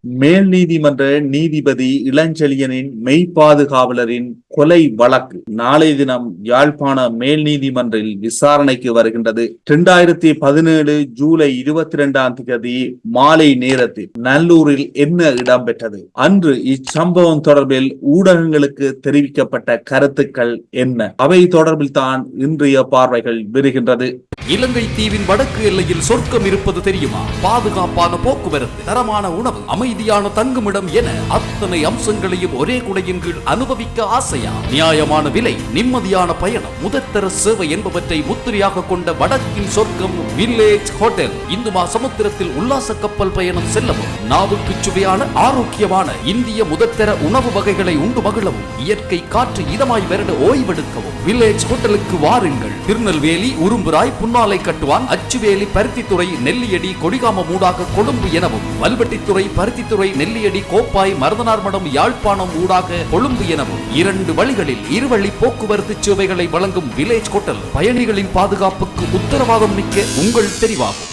மேல் நீதிமன்ற நீதிபதி இளஞ்செழியனின் மெய்பாதுகாவலரின் கொலை வழக்கு நாளை தினம் யாழ்ப்பாண மேல் நீதிமன்றில் விசாரணைக்கு வருகின்றது. 2017 ஜூலை 22 மாலை நேரத்தில் நல்லூரில் என்ன இடம்பெற்றது, அன்று இச்சம்பவம் தொடர்பில் ஊடகங்களுக்கு தெரிவிக்கப்பட்ட கருத்துக்கள் என்ன, அவை தொடர்பில் தான் இன்றைய பார்வைகள் விரிகின்றது. இலங்கை தீவின் வடக்கு எல்லையில் சொர்க்கம் இருப்பது தெரியுமா? பாதுகாப்பான போக்குவரத்து, தரமான உணவு, அமைதியான தங்குமிடம் என அத்தனை அம்சங்களையும் ஒரே குடையின் கீழ் அனுபவிக்க ஆசையா? நியாயமான விலை, நிம்மதியான பயணம், முதற்தர சேவை என்பவற்றை முத்திரையாக கொண்ட வடக்கின் சொர்க்கம் வில்லேஜ் ஹோட்டல். இந்து சமுத்திரத்தில் உல்லாச கப்பல் பயணம் செல்லவும், நாவுக்கு சுவையான ஆரோக்கியமான இந்திய முதற்தர உணவு வகைகளை உண்டு மகிழவும், இயற்கை காற்று இதமாய் வருட ஓய்வெடுக்கவும் வில்லேஜ் ஹோட்டலுக்கு வாருங்கள். திருநெல்வேலி, உரும்புராய், புன்னாலை கட்டுவான், அச்சுவேலி, பருத்தித்துறை, நெல்லியடி, கொடிகாம மூடாக கொழும்பு எனவும், வல்வெட்டித்துறை, பருத்தித்துறை, நெல்லியடி, கோப்பாய், மருதனார்மடம், யாழ்ப்பாணம் ஊடாக கொழும்பு எனவும் 2 வழிகளில் இருவழி போக்குவரத்து சேவைகளை வழங்கும் வில்லேஜ் ஹோட்டல் பயணிகளின் பாதுகாப்புக்கு உத்தரவாதம் மிக்க உங்கள் தெரிவாகும்.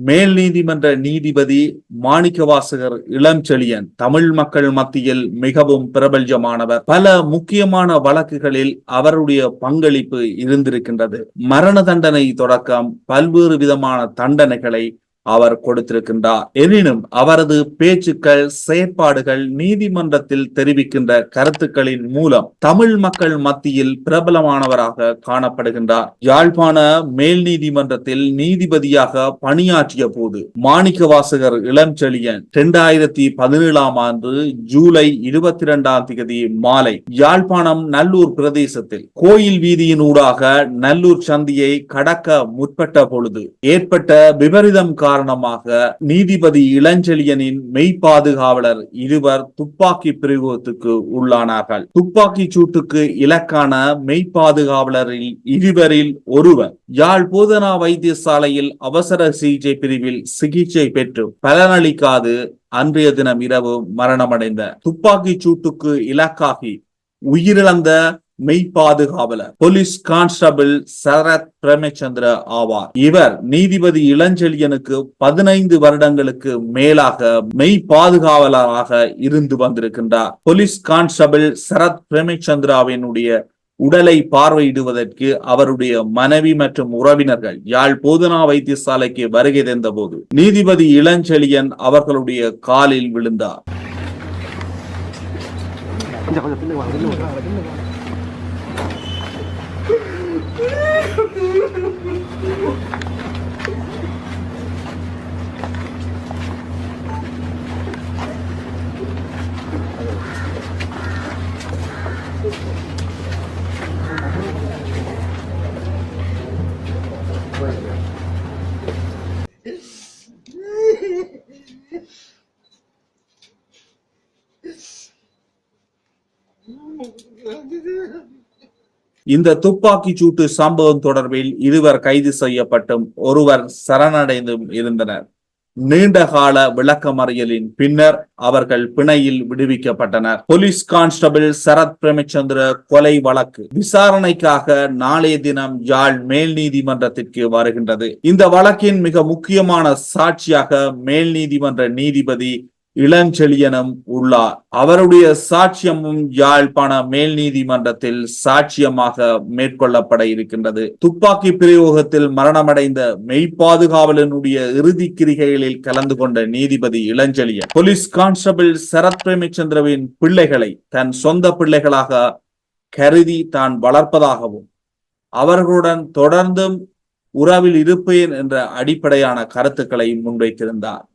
மேல் நீதிமன்ற நீதிபதி மாணிக்கவாசகர் இளஞ்செழியன் தமிழ் மக்கள் மத்தியில் மிகவும் பிரபல்யமானவர். பல முக்கியமான வழக்குகளில் அவருடைய பங்களிப்பு இருந்திருக்கின்றது. மரண தண்டனை தொடக்கம் பல்வேறு விதமான தண்டனைகளை அவர் கொடுத்திருக்கின்றார். எனினும் அவரது பேச்சுக்கள், செயற்பாடுகள், நீதிமன்றத்தில் தெரிவிக்கின்ற கருத்துக்களின் மூலம் தமிழ் மக்கள் மத்தியில் பிரபலமானவராக காணப்படுகின்றார். யாழ்ப்பாண மேல் நீதிமன்றத்தில் நீதிபதியாக பணியாற்றிய போது மாணிக்கவாசகர் இளஞ்செழியன் 2017 ஜூலை 22 மாலை யாழ்ப்பாணம் நல்லூர் பிரதேசத்தில் கோயில் வீதியினூடாக நல்லூர் சந்தியை கடக்க முற்பட்ட பொழுது ஏற்பட்ட விபரீதம் காரணமாக நீதிபதி இளஞ்செழியனின் மெய்பாதுகாவலர் இருவர் துப்பாக்கி பிரயோகத்துக்கு உள்ளானார்கள். துப்பாக்கி சூட்டுக்கு இலக்கான மெய்பாதுகாவலரில் இருவரில் ஒருவர் யாழ் போதனா வைத்தியசாலையில் அவசர சிகிச்சை பிரிவில் சிகிச்சை பெற்று பலனளிக்காது அன்றைய தினம் இரவு மரணமடைந்த துப்பாக்கி சூட்டுக்கு இலக்காகி உயிரிழந்த மெய்பாதுகாவலர் போலீஸ் கான்ஸ்டபிள் சரத் பிரேமச்சந்திர ஆவார். இவர் நீதிபதி இளஞ்செழியனுக்கு 15 வருடங்களுக்கு மேலாக மெய்பாதுகாவலராக இருந்து வந்திருக்கின்றார். போலீஸ் கான்ஸ்டபிள் சரத் பிரேமச்சந்திராவினுடைய உடலை பார்வையிடுவதற்கு அவருடைய மனைவி மற்றும் உறவினர்கள் யாழ் போதனா வைத்தியசாலைக்கு வருகை தந்த போது நீதிபதி இளஞ்செழியன் அவர்களுடைய காலில் விழுந்தார். இந்த துப்பாக்கி சூட்டு சம்பவம் தொடர்பில் இருவர் கைது செய்யப்பட்டும் ஒருவர் சரணடைந்தும் இருந்தனர். நீண்டகால விளக்கமறியலின் பின்னர் அவர்கள் பிணையில் விடுவிக்கப்பட்டனர். போலீஸ் கான்ஸ்டபிள் சரத் பிரேமச்சந்திர கொலை வழக்கு விசாரணைக்காக நாளைய தினம் யாழ் மேல் நீதிமன்றத்திற்கு வருகின்றது. இந்த வழக்கின் மிக முக்கியமான சாட்சியாக மேல் நீதிமன்ற நீதிபதி இளஞ்செழியனும் உள்ளார். அவருடைய சாட்சியமும் யாழ்ப்பாண மேல் நீதிமன்றத்தில் சாட்சியமாக மேற்கொள்ளப்பட இருக்கின்றது. துப்பாக்கி பிரயோகத்தில் மரணமடைந்த மெய்பாதுகாவலனுடைய இறுதி கிரிகைகளில் கலந்து கொண்ட நீதிபதி இளஞ்செழியன் போலீஸ் கான்ஸ்டபிள் சரத் பிரேமச்சந்திரவின் பிள்ளைகளை தன் சொந்த பிள்ளைகளாக கருதி தான் வளர்ப்பதாகவும் அவர்களுடன் தொடர்ந்தும் உறவில் இருப்பேன் என்ற அடிப்படையான கருத்துக்களை முன்வைத்திருந்தார்.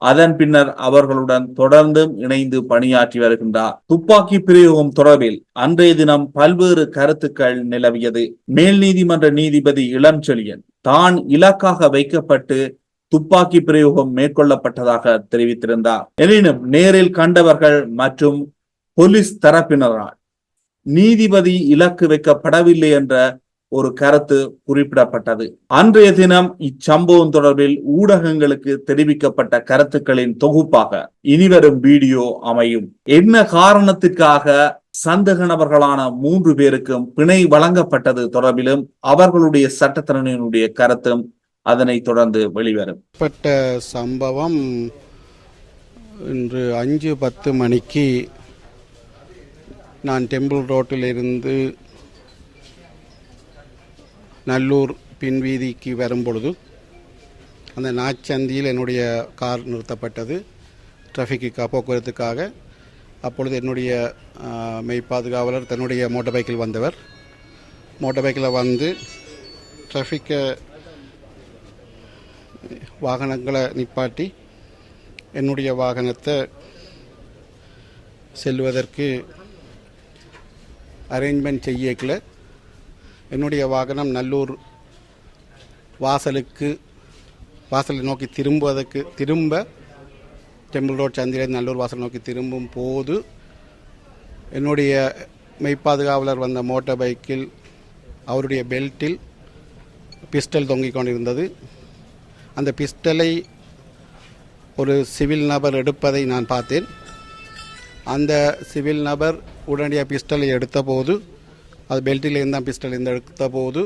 அதன் பின்னர் அவர்களுடன் தொடர்ந்தும் இணைந்து பணியாற்றி வருகின்றார். துப்பாக்கி பிரயோகம் தொடர்பில் அன்றைய தினம் பல்வேறு கருத்துக்கள் நிலவியது. மேல் நீதிமன்ற நீதிபதி இளஞ்செழியன் தான் இலக்காக வைக்கப்பட்டு துப்பாக்கி பிரயோகம் மேற்கொள்ளப்பட்டதாக தெரிவித்திருந்தார். எனினும் நேரில் கண்டவர்கள் மற்றும் போலீஸ் தரப்பினரால் நீதிபதி இலக்கு வைக்கப்படவில்லை என்ற ஒரு கருத்து குறிப்பிடப்பட்டது. அன்றைய தினம் இச்சம்பவம் தொடர்பில் ஊடகங்களுக்கு தெரிவிக்கப்பட்ட கருத்துக்களின் தொகுப்பாக இனிவரும் வீடியோ அமையும். என்ன காரணத்திற்காக சந்தேக நபர்களான 3 பேருக்கும் பிணை வழங்கப்பட்டது தொடர்பிலும் அவர்களுடைய சட்டத்தரணியினுடைய கருத்தும் அதனைத் தொடர்ந்து வெளிவரும். பட்ட சம்பவம் இன்று 5:10 மணிக்கு நான் டெம்பிள் ரோட்டிலிருந்து நல்லூர் பின்வீதிக்கு வரும்பொழுது அந்த நாச்சந்தியில் என்னுடைய கார் நிறுத்தப்பட்டது டிராஃபிக்கு போக்குவரத்துக்காக. அப்பொழுது என்னுடைய மெய்ப்பாதுகாவலர் தன்னுடைய மோட்டார் பைக்கில் வந்தவர். மோட்டார் பைக்கில் வந்து டிராஃபிக்கை வாகனங்களை நிப்பாட்டி என்னுடைய வாகனத்தை செல்வதற்கு அரேஞ்ச்மெண்ட் செய்யக்கல. என்னுடைய வாகனம் நல்லூர் வாசலை நோக்கி திரும்ப டெம்பிள் ரோட் சந்தியில் நல்லூர் வாசல் நோக்கி திரும்பும் போது என்னுடைய மெய்ப்பாதுகாவலர் வந்த மோட்டார் பைக்கில் அவருடைய பெல்ட்டில் பிஸ்டல் தொங்கிக் கொண்டிருந்தது. அந்த பிஸ்டலை ஒரு சிவில் நபர் எடுப்பதை நான் பார்த்தேன். அந்த சிவில் நபர் உடனடியாக பிஸ்டலை எடுத்தபோது, அது பெல்ட்டில் இருந்தால் பிஸ்டல் எடுத்தபோது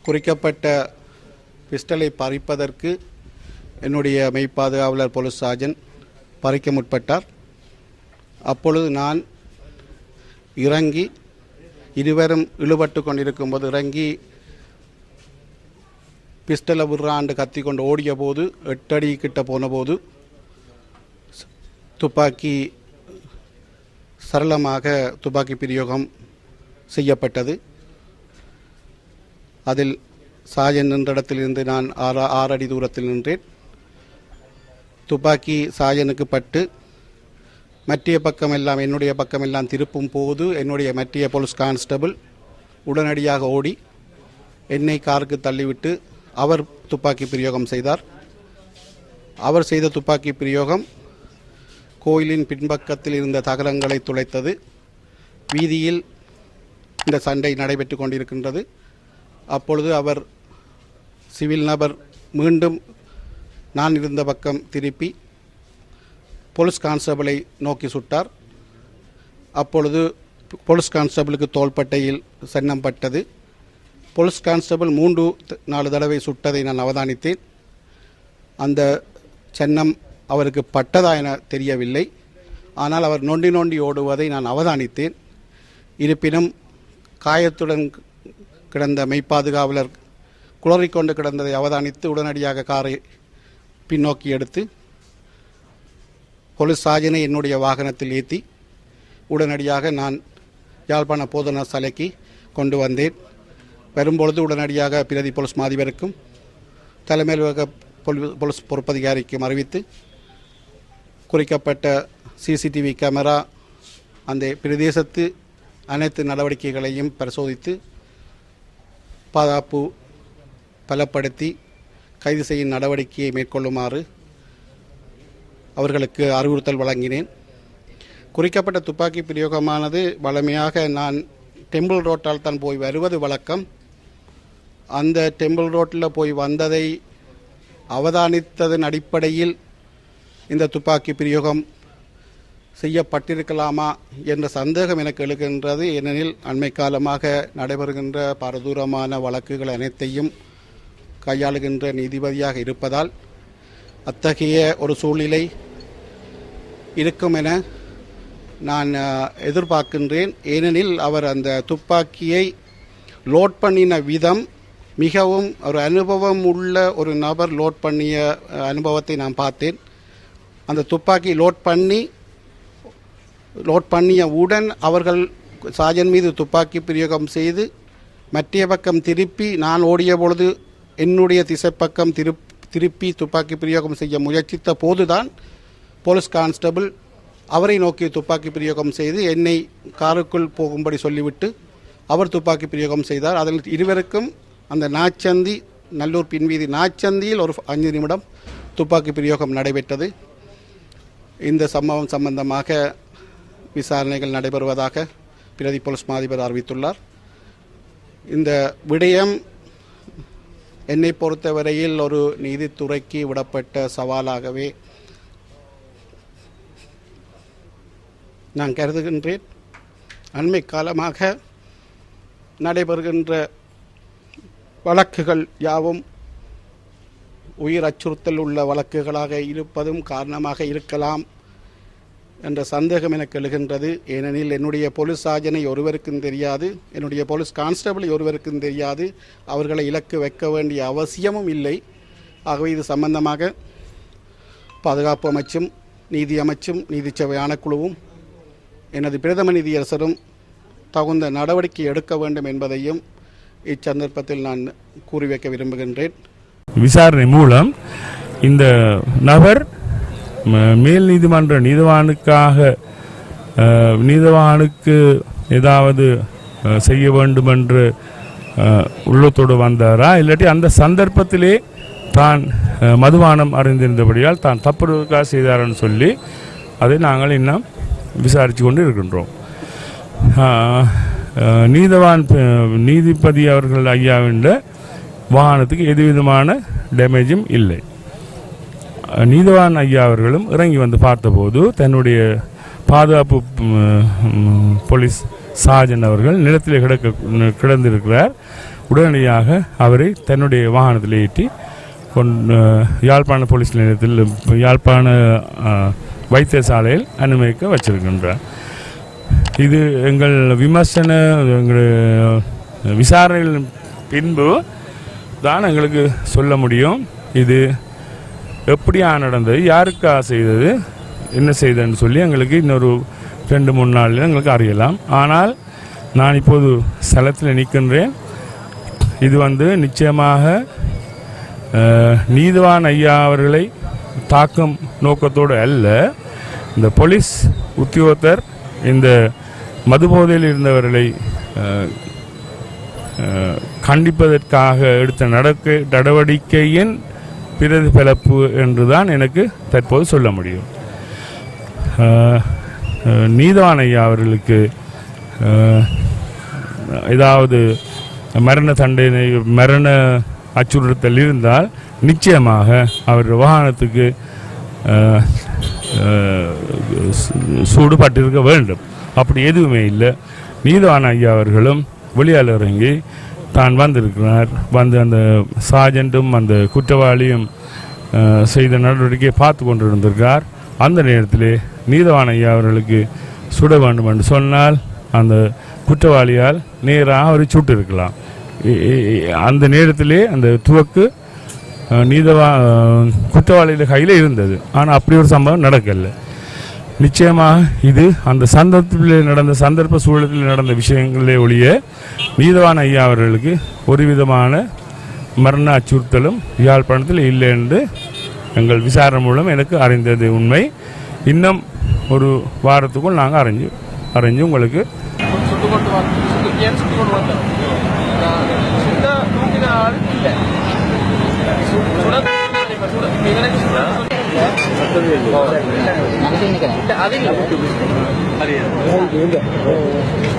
குறிக்கப்பட்ட பிஸ்டலை பறிப்பதற்கு என்னுடைய மெய்ப்பாதுகாவலர் போலீஸ் சார்ஜன் பறிக்க முற்பட்டார். அப்பொழுது நான் இறங்கி, இருவரும் இழுபட்டு கொண்டிருக்கும் போது இறங்கி பிஸ்டலை விடுறாண்டு கத்தி கொண்டு ஓடிய போது 8 அடி கிட்ட போன போது சரளமாக துப்பாக்கி பிரயோகம் செய்யப்பட்டது. அதில் சாஜன் நின்ற இடத்திலிருந்து நான் 6 அடி தூரத்தில் நின்றேன். துப்பாக்கி சாஜனுக்கு பட்டு மற்ற பக்கமெல்லாம் என்னுடைய பக்கமெல்லாம் திருப்பும் போது என்னுடைய மற்ற போலீஸ் கான்ஸ்டபிள் உடனடியாக ஓடி என்னை காருக்கு தள்ளிவிட்டு அவர் துப்பாக்கி பிரயோகம் செய்தார். அவர் செய்த துப்பாக்கி பிரயோகம் கோயிலின் பின்பக்கத்தில் இருந்த தகரங்களை துளைத்தது. வீதியில் இந்த சண்டை நடைபெற்று கொண்டிருக்கின்றது. அப்பொழுது அவர் சிவில் நபர் மீண்டும் நான் இருந்த பக்கம் திருப்பி போலீஸ் கான்ஸ்டபிளை நோக்கி சுட்டார். அப்பொழுது போலீஸ் கான்ஸ்டபிளுக்கு தோள்பட்டையில் சன்னம் பட்டது. போலீஸ் கான்ஸ்டபிள் 3-4 தடவை சுட்டதை நான் அவதானித்தேன். அந்த சன்னம் அவருக்கு பட்டதா என தெரியவில்லை. ஆனால் அவர் நொண்டி நொண்டி ஓடுவதை நான் அவதானித்தேன். இருப்பினும் காயத்துடன் கிடந்த மெய்ப்பாதுகாவலர் குளறிக்கொண்டு கிடந்ததை அவதானித்து உடனடியாக காரை பின்னோக்கி எடுத்து போலீஸ் சார்ஜனை என்னுடைய வாகனத்தில் ஏற்றி உடனடியாக நான் யாழ்ப்பாண போதனா சாலைக்கு கொண்டு வந்தேன். வரும்பொழுது உடனடியாக பிரதி போலீஸ் மாதிபருக்கும் தலைமை போலீஸ் பொறுப்பதிகாரிக்கும் அறிவித்து குறிக்கப்பட்ட சிசிடிவி கேமரா அந்த பிரதேசத்து அனைத்து நடவடிக்கைகளையும் பரிசோதித்து பாதுகாப்பு பலப்படுத்தி கைது செய்யும் நடவடிக்கையை மேற்கொள்ளுமாறு அவர்களுக்கு அறிவுறுத்தல் வழங்கினேன். குறிக்கப்பட்ட துப்பாக்கி பிரயோகமானது வழமையாக நான் டெம்பிள் ரோட்டால் தான் போய் வருவது வழக்கம். அந்த டெம்பிள் ரோட்டில் போய் வந்ததை அவதானித்ததன் அடிப்படையில் இந்த துப்பாக்கி பிரயோகம் செய்யப்பட்டிருக்கலாமா என்ற சந்தேகம் எனக்கு எழுகின்றது. ஏனெனில் அண்மை காலமாக நடைபெறுகின்ற பரதூரமான வழக்குகள் அனைத்தையும் கையாளுகின்ற நீதிபதியாக இருப்பதால் அத்தகைய ஒரு சூழ்நிலை இருக்கும் என நான் எதிர்பார்க்கின்றேன். ஏனெனில் அவர் அந்த துப்பாக்கியை லோட் பண்ணின விதம் மிகவும் ஒரு அனுபவம் உள்ள ஒரு நபர் லோட் பண்ணிய அனுபவத்தை நான் பார்த்தேன். அந்த துப்பாக்கி லோட் பண்ணியவுடன் அவர்கள் சாஜன் மீது துப்பாக்கி பிரயோகம் செய்து மற்ற பக்கம் திருப்பி நான் ஓடிய பொழுது என்னுடைய திசை பக்கம் திருப்பி துப்பாக்கி பிரயோகம் செய்ய முயற்சித்த போதுதான் போலீஸ் கான்ஸ்டபிள் அவரை நோக்கி துப்பாக்கி பிரயோகம் செய்து என்னை காருக்குள் போகும்படி சொல்லிவிட்டு அவர் துப்பாக்கி பிரயோகம் செய்தார். அதில் இருவருக்கும் அந்த நாச்சந்தி நல்லூர் பின்வீதி நாச்சந்தியில் ஒரு 5 நிமிடம் துப்பாக்கி பிரயோகம் நடைபெற்றது. இந்த சம்பவம் சம்பந்தமாக விசாரணைகள் நடைபெறுவதாக பிரதி போலீஸ் மாதிபர் அறிவித்துள்ளார். இந்த விடயம் என்னை பொறுத்தவரையில் ஒரு நீதித்துறைக்கு விடப்பட்ட சவாலாகவே நான் கருதுகின்றேன். அண்மை காலமாக நடைபெறுகின்ற வழக்குகள் யாவும் உயிர் அச்சுறுத்தல் உள்ள வழக்குகளாக இருப்பதும் காரணமாக இருக்கலாம் என்ற சந்தேகம் எனக்கு எழுகின்றது. ஏனெனில் என்னுடைய போலீஸ் சார்ஜனை ஒருவருக்கும் தெரியாது, என்னுடைய போலீஸ் கான்ஸ்டபிளை ஒருவருக்கும் தெரியாது, அவர்களை இலக்கு வைக்க வேண்டிய அவசியமும் இல்லை. ஆகவே இது சம்பந்தமாக பாதுகாப்பு அமைச்சும் நீதி அமைச்சும் நீதிச்சபை ஆணைக்குழுவும் எனது பிரதம நீதியரசரும் தகுந்த நடவடிக்கை எடுக்க வேண்டும் என்பதையும் இச்சந்தர்ப்பத்தில் நான் கூறி வைக்க விரும்புகின்றேன். விசாரணை மூலம் இந்த நபர் மேல் நீதிமன்ற நீதவானுக்கு ஏதாவது செய்ய வேண்டும் என்று உள்ளத்தோடு வந்தாரா, இல்லாட்டி அந்த சந்தர்ப்பத்திலே தான் மதுபானம் அறிந்திருந்தபடியால் தான் தப்புக்காக செய்தார்னு சொல்லி அதை நாங்கள் இன்னும் விசாரித்து கொண்டு இருக்கின்றோம். நீதிபதி அவர்கள் ஐயாவின் வாகனத்துக்கு எதுவிதமான டேமேஜும் இல்லை. நீதவான் ஐயா அவர்களும் இறங்கி வந்து பார்த்தபோது தன்னுடைய பாதுகாப்பு போலீஸ் சார்ஜன் அவர்கள் நிலத்திலே கிடந்திருக்கிறார். உடனடியாக அவரை தன்னுடைய வாகனத்தில் ஏற்றி யாழ்ப்பாண போலீஸ் நிலையத்தில் யாழ்ப்பாண வைத்தியசாலையில் அனுமதிக்க வச்சிருக்கின்றார். இது எங்கள் எங்கள் விசாரணையின் பின்பு தான் எங்களுக்கு சொல்ல முடியும் இது எப்படியா நடந்தது, யாருக்காக செய்தது, என்ன செய்ததுன்னு சொல்லி எங்களுக்கு இன்னொரு 2-3 நாளில் எங்களுக்கு அறியலாம். ஆனால் நான் இப்போது ஸ்தலத்தில் நிற்கின்றேன். இது நிச்சயமாக நீதிவான் ஐயா அவர்களை தாக்கும் நோக்கத்தோடு அல்ல, இந்த போலீஸ் உத்தியோகத்தர் இந்த மதுபோதையில் இருந்தவர்களை கண்டிப்பதற்காக எடுத்த நடவடிக்கையின் பிரதிபலிப்பு என்றுதான் எனக்கு தற்போது சொல்ல முடியும். நீதவான் ஐயா அவர்களுக்கு ஏதாவது மரண அச்சுறுத்தல் இருந்தால் நிச்சயமாக அவர் வாகனத்துக்கு சூடுபட்டிருக்க வேண்டும். அப்படி எதுவுமே இல்லை. நீதவான் ஐயா அவர்களும் வெளியால் இறங்கி தான் வந்திருக்கிறார், அந்த சார்ஜென்ட்டும் அந்த குற்றவாளியும் செய்த நடவடிக்கையை பார்த்து கொண்டு இருந்திருக்கார். அந்த நேரத்திலே நீதவான் ஐயா அவர்களுக்கு சுட வேண்டும் என்று சொன்னால் அந்த குற்றவாளியால் நேராக அவரை சுட்டிருக்கலாம். அந்த நேரத்திலே அந்த துவக்கு குற்றவாளியில் கையில் இருந்தது. ஆனால் அப்படி ஒரு சம்பவம் நடக்கலை. நிச்சயமாக இது அந்த சந்தர்ப்ப சூழலில் நடந்த விஷயங்களே ஒழிய நீதவான் ஐயா அவர்களுக்கு ஒரு விதமான மரண அச்சுறுத்தலும் யாழ்ப்பாணத்தில் இல்லை என்று எங்கள் விசாரணை மூலம் எனக்கு அறிந்தது உண்மை. இன்னும் ஒரு வாரத்துக்குள் நாங்கள் அறிஞ்சு உங்களுக்கு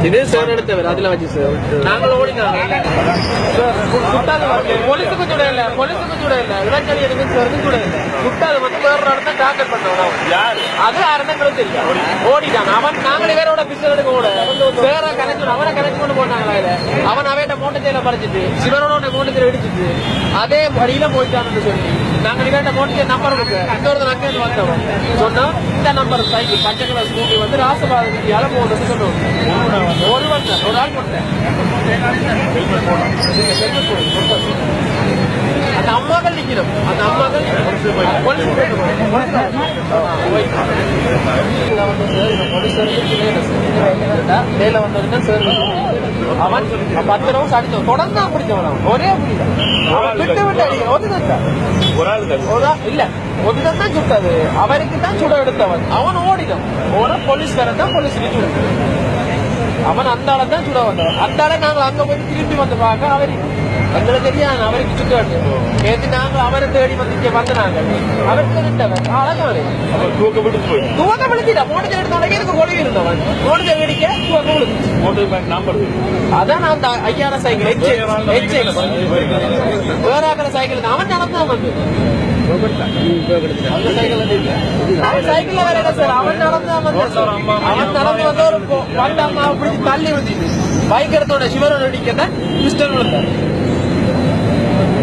இது சார் எடுத்தவர் அதுல வச்சு சார் நாங்கள் ஓடினாங்க. போலீஸுக்கு கூட இல்ல இளஞ்சலி எதுவும் கூட இல்ல சுட்டாது மட்டும் வேற இடத்த டார்கெட் பண்ணவன் அது அரணங்களுக்கு தெரியும் ஓடிட்டான் அவன். நாங்கள் இவரோட பிஸ்டல் எடுக்க கூட வேற கனெக்ஷன் அவனை கனெக்ட் கொண்டு போனாங்களா அவன் அவையிட்ட மோட்டச்சையில பறிச்சிட்டு சிவனோட மோட்டச்சையில இடிச்சிட்டு அதே வழியில போயிட்டான்னு சொல்லி நாங்கள் இவர்கிட்ட மோட்டச்சை நம்பர் கொடுக்க இன்னொரு அங்கே வந்தவன் சொன்னா இந்த நம்பர் சைக்கிள் பச்சை கலர் ஸ்கூட்டி ராசபாத விதியால போகுதுன்னு சொன்னோம். ஒரு ஆள் போட்டேன் அந்த அம்மாக்கள் நிக்கணும். அந்த அம்மாக்கள் நேரில் வந்தவன் சார் அவன் 10 ரவுண்ட்ஸ் அடிச்சவன் தொடர்ந்து பிடிச்சவன் ஒரே விட்டு விட்டு அடிக்க இல்ல ஒருதான் தான் சுட்டது அவருக்கு தான் சுட எடுத்தவன். அவன் ஓடிடும் போலீஸ் வேற தான் போலீஸ் அவன் அந்த ஆளை தான் சுட வந்தவன். அந்த ஆளை நாங்கள் அங்க போய் திரும்பி வந்து பார்க்க அவருக்கு எங்களுக்கு தெரியாது அவருக்கு சுட்டு நேற்று நாங்கள் அவரை தேடி வந்து வந்தாங்க. அவருக்கு நின்றவன் அழகான துவக்க விழுத்திட்டா மோட்டை எடுத்தோட எனக்கு ஒளிவு இருந்தவன் மோட்டை வெடிக்க துவக்க விழுந்துச்சு. அதான் அந்த ஐயாயிரம் சைக்கிள் வேற ஆக்கிற சைக்கிள் அவன் நடந்தான் வந்து சைக்கிள் வேற இல்ல சார் அவன் நடந்தான் அவன் நடந்து வந்து ஒரு வண்ட அம்மா பிடிச்சி தள்ளி விழுந்துட்டு பைக் எடுத்தோட சிவரோட அடிக்கதான் பிஸ்டல் விழுந்தார்.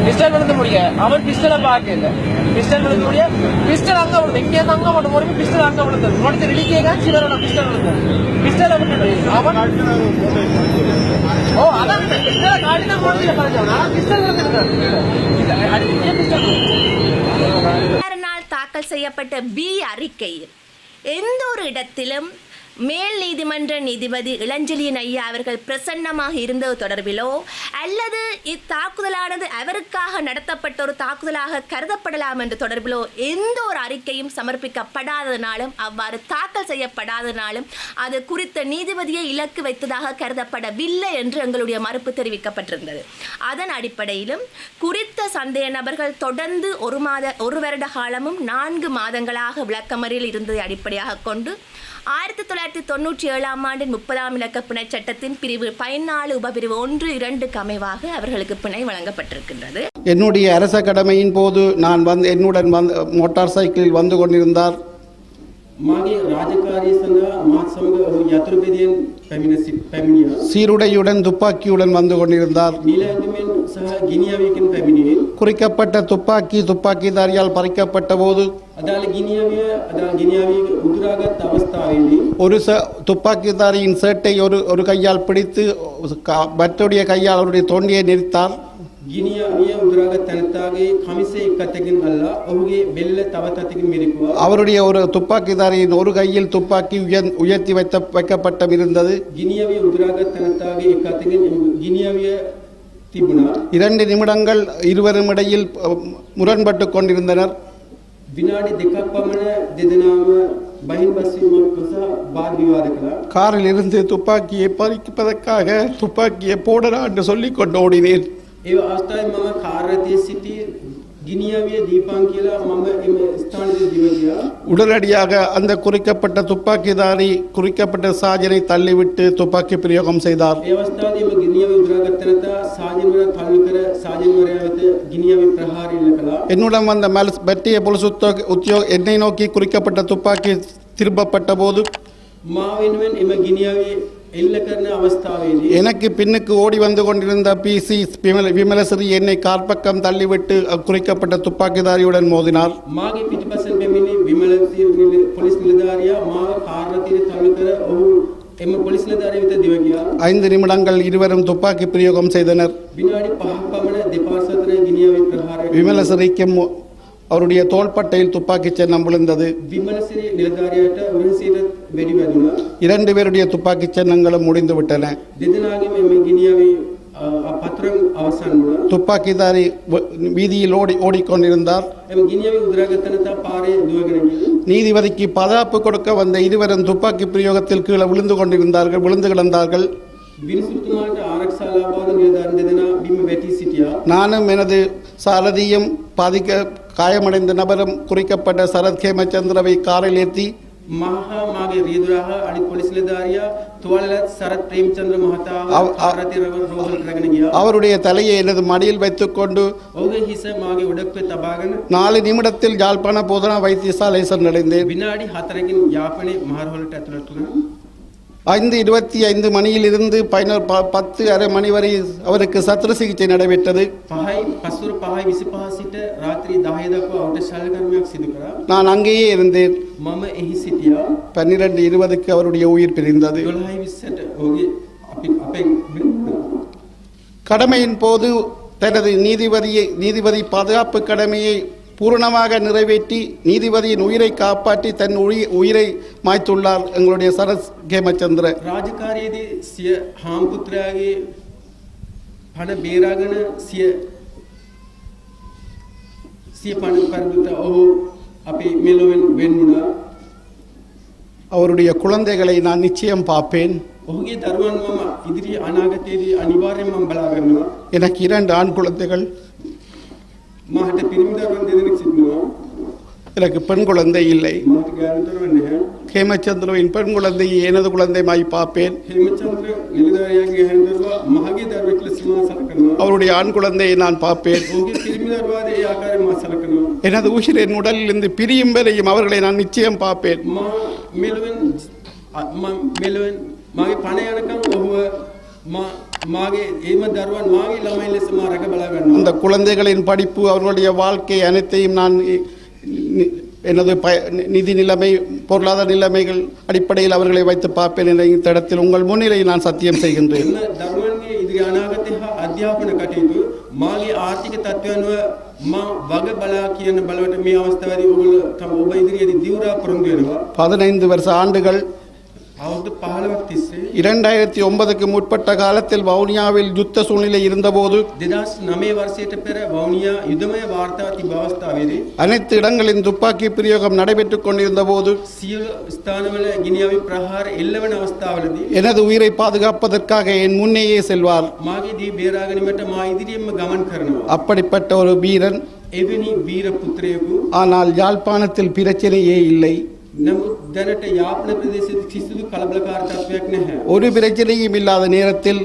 பிஸ்டல் விழுந்து முடிய அவன் பிஸ்டலை பார்க்கல. பிஸ்டல் விழுந்து முடிய பிஸ்டல் அங்க விழுந்து இங்கே அங்க மட்டும் போறீங்க. பிஸ்டல் அங்க விழுந்தது உடனே ரிலிக்கேங்க சிலரோட பிஸ்டல் விழுந்தது. பிஸ்டலை விட்டுட்டு அவன் அதான் பிஸ்டலை காட்டினா போனதுல பாருங்க. பிஸ்டல் தாக்கல் செய்யப்பட்ட பி அறிக்கையில் எந்த ஒரு இடத்திலும் மேல் நீதிமன்ற நீதிபதி இளஞ்செழியன் ஐயா அவர்கள் பிரசன்னமாக இருந்தது தொடர்பிலோ அல்லது இத்தாக்குதலானது அவருக்காக நடத்தப்பட்ட ஒரு தாக்குதலாக கருதப்படலாம் என்ற தொடர்பிலோ எந்த ஒரு அறிக்கையும் சமர்ப்பிக்கப்படாதனாலும் அவ்வாறு தாக்கல் செய்யப்படாதனாலும் அது குறித்த நீதிபதியை இலக்கு வைத்ததாக கருதப்படவில்லை என்று எங்களுடைய மறுப்பு தெரிவிக்கப்பட்டிருந்தது. அதன் அடிப்படையிலும் குறித்த சந்தேக நபர்கள் தொடர்ந்து ஒரு வருட காலமும் 4 மாதங்களாக விளக்கமறியலில் இருந்ததை அடிப்படையாக கொண்டு 1997 ஆண்டின் 30ஆம் இலக்க பிணை சட்டத்தின் பிரிவு 14 உபபிரிவு 1(2) அமைவாக அவர்களுக்கு பிணை வழங்கப்பட்டிருக்கின்றது. என்னுடைய அரச கடமையின் போது நான் என்னுடன் மோட்டார் சைக்கிளில் வந்து கொண்டிருந்தார். சீருடையுடன் துப்பாக்கியுடன் வந்து கொண்டிருந்தார். குறிக்கப்பட்ட துப்பாக்கிதாரியால் பறிக்கப்பட்ட போது ஒரு துப்பாக்கிதாரியின் சேட்டை ஒரு கையால் பிடித்து மற்றொடைய கையால் அவருடைய தொண்டியை நெரித்தார். அவருடைய ஒரு துப்பாக்கிதாரியின் ஒரு கையில் துப்பாக்கி உயர்த்தி வைக்கப்பட்ட இருந்தது. 2 நிமிடங்கள் இருவரும் இடையில் முரண்பட்டு கொண்டிருந்தனர். காரில் இருந்து துப்பாக்கியை பறிப்பதற்காக துப்பாக்கியை போடடா என்று சொல்லிக் கொண்டு ஓடினேன். உடனடியாக அந்த குறிக்கப்பட்ட துப்பாக்கிதாரி குறிக்கப்பட்ட சாஜனை தள்ளிவிட்டு துப்பாக்கி பிரயோகம் செய்தார். என்னுடன் வந்த மத்திய போலீஸ் என்னை நோக்கி குறிக்கப்பட்ட துப்பாக்கி திருப்பப்பட்ட போது எனக்கு பின்னுக்கு ஓடி வந்து கொண்டிருந்த PC விமலசிறி என்னை கார்பக்கம் தள்ளிவிட்டு குறிக்கப்பட்ட துப்பாக்கிதாரியுடன் மோதினார். 5 நிமிடங்கள் இருவரும் துப்பாக்கி பிரயோகம் செய்தனர். விமலசிறிக்கும் அவருடைய தோள்பட்டையில் துப்பாக்கி சின்னம் விழுந்தது. 2 பேருடைய துப்பாக்கி சின்னங்களும் முடிந்து விட்டன. துப்பாக்கிதாரி வீதியில் ஓடிக்கொண்டிருந்தார். நீதிபதிக்கு பாதுகாப்பு கொடுக்க வந்த இருவரும் துப்பாக்கி பிரயோகத்தில் கீழே விழுந்து கிடந்தார்கள். நானும் எனது சாரதியும் காயமடைந்த நபரும் குறிக்கப்பட்ட சரத் ஹேமச்சந்திரவை காரில் ஏற்றி அவருடைய தலையை எனது மடியில் வைத்துக் கொண்டு 4 நிமிடத்தில் யாழ்ப்பாண போதனா வைத்தியசாலை சென்றடைந்தேன். 5:25 மணியிலிருந்து 10:30 மணி வரை அவருக்கு சத்திர சிகிச்சை நடைபெற்றது. நான் அங்கேயே இருந்தேன். 12:20 அவருடைய உயிர் பிரிந்தது. கடமையின் போது தனது நீதிபதி பாதுகாப்பு கடமையை பூரணமாக நிறைவேற்றி நீதிபதியின் உயிரை காப்பாற்றி தன் உயிரை மாய்த்துள்ளார் எங்களுடைய சரத் ஹேமச்சந்திர. ராஜகாரியදී සිය හාමුදුරුවෝගේ පණ බේරාගෙන සිය පණ පරිදුත ඔහු අපි මෙලොවෙන් වෙන්නුණා. அவருடைய குழந்தைகளை நான் நிச்சயம் பார்ப்பேன். ඔහුගේ දරුවන් මම ඉදිරි අනාගතයේදී අනිවාර්යයෙන්ම මම බලා ගන්නවා. எனக்கு 2 ஆண் குழந்தைகள். මට පිරිමි දරුවන් දෙදෙනෙක් සිටිනවා. எனக்கு பெண் குழந்தை இல்லை. මට ගෑනු දරුවන් නැහැ. ஹேமச்சந்திரவின் பெண் குழந்தையை எனது குழந்தைமாய் பார்ப்பேன். හේමචන්ද්‍ර නිලධාරියාගේ හැන් දරුවා මහගේ දරුවෙක් ලෙස මම සලකනවා. அவருடைய ஆண் குழந்தையை நான் பார்ப்பேன். ඔහුගේ පිරිමි දරුවාද ඒ ආකාරයෙන් මම සලකනවා. எனது உயிர் என் உடலிலிருந்து பிரியும் வரையும் அவர்களை நான் நிச்சயம் பார்ப்பேன். මෙලොවෙන් මගේ පණ යනකම් ඔහුව මාගේ ඒම දරුවන් මාගේ ළමයි ලෙස මා රැක බලා ගන්නවා. அந்த குழந்தைகளின் படிப்பு அவர்களுடைய வாழ்க்கை அனைத்தையும் நான் எனது நிதி நிலைமை பொருளாதார நிலைமைகள் அடிப்படையில் அவர்களை வைத்து பார்ப்பேன் என்ற இந்த இடத்தில் உங்கள் முன்னிலையில் நான் சத்தியம் செய்கின்றேன். එම දරුවන්ගේ ඉදිරි අනාගතය හා අධ්‍යාපන කටයුතු මාගේ ආර්ථික තත්ත්වයන්ව මා වග බලා කියන බලවට මේ අවස්ථාවේදී ඔබ ඉදිරියේදී දියුරා පොරොන්දු වෙනවා. 15 வருஷ ஆண்டுகள் අවුරුදු 15ක් තිස්සේ 2009க்கு முற்பட்ட காலத்தில் வவுனியாவில் யுத்த சூழ்நிலை இருந்தபோது 2009 වර්ෂයට පෙර වවුනියා යුදමය වාර්තාව තිබ අවස්ථාවේදී அனைத்து இடங்களின் துப்பாக்கி பிரயோகம் நடைபெற்றுக் கொண்டிருந்த போது සියලු ස්ථානවල ගිනියවි ප්‍රහාර එල්ලවන අවස්ථාවලදී எனது உயிரை பாதுகாப்பதற்காக என் முன்னேயே செல்வார். මාගේ දී බේරා ගැනීමට මා ඉදිරියෙන්ම ගමන් කරනවා. அப்படிப்பட்ட ஒரு வீரன். එවැනි වීර පුත්‍රයෙකු ஆனால் யாழ்ப்பாணத்தில் பிரச்சனையே இல்லை. නමුත් දැනට යාපන ප්‍රදේශයේ කිසිදු කලබලකාරී තත්ත්වයක් නැහැ. ஒரு பிரச்சனையும் இல்லாத நேரத்தில்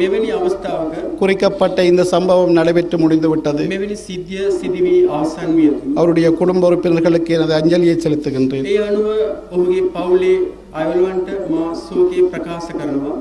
මෙවැනි අවස්ථාවක குறிக்கப்பட்ட இந்த சம்பவம் நடைபெற்று முடிந்துவிட்டது. මෙවැනි සිද්ධිය සිදුවී අවසන් විය යුතුයි. அவருடைய குடும்ப உறுப்பினர்களுக்கு எனது அஞ்சலியை செலுத்துகின்றேன். ඒ අනුව ඔහුගේ පවුලේ අයවලුවන්ට මා ශෝකය ප්‍රකාශ කරනවා.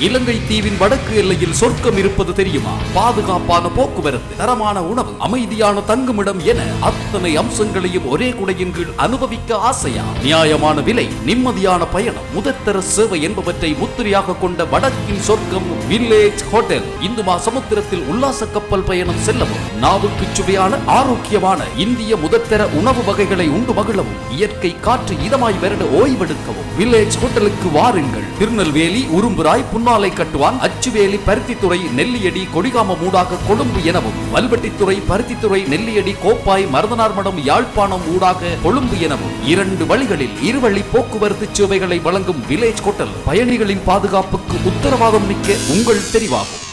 இலங்கை தீவின் வடக்கு எல்லையில் சொர்க்கம் இருப்பது தெரியுமா? பாதுகாப்பான போக்குவரத்து, தரமான உணவு, அமைதியான தங்குமிடம் என அத்தனை அம்சங்களையும் ஒரே குடையின் கீழ் அனுபவிக்க ஆசையா? நியாயமான விலை, நிம்மதியான பயணம், முதற்தர சேவை என்பவற்றை முத்திரையாக கொண்ட வடக்கின் சொர்க்கம் வில்லேஜ் ஹோட்டல். இந்துமா சமுத்திரத்தில் உல்லாச கப்பல் பயணம் செல்லவும், நாவுக்கு சுவையான ஆரோக்கியமான இந்திய முதற்தர உணவு வகைகளை உண்டு மகிழவும், இயற்கை காற்று இதமாய் வருட ஓய்வெடுக்கவும் வில்லேஜ் ஹோட்டலுக்கு வாருங்கள். திருநெல்வேலி, உரும்புராய், புன்னாலை கட்டுவான், அச்சுவேலி, பருத்தித்துறை, நெல்லியடி, கொடிகாம ஊடாக கொழும்பு எனவும், வல்வெட்டித்துறை, பருத்தித்துறை, நெல்லியடி, கோப்பாய், மருதனார்மடம், யாழ்ப்பாணம் ஊடாக கொழும்பு எனவும் 2 வழிகளில் இருவழி போக்குவரத்து சேவைகளை வழங்கும் வில்லேஜ் ஹோட்டல் பயணிகளின் பாதுகாப்புக்கு உத்தரவாதம் மிக்க உங்கள் தெரிவாகும்.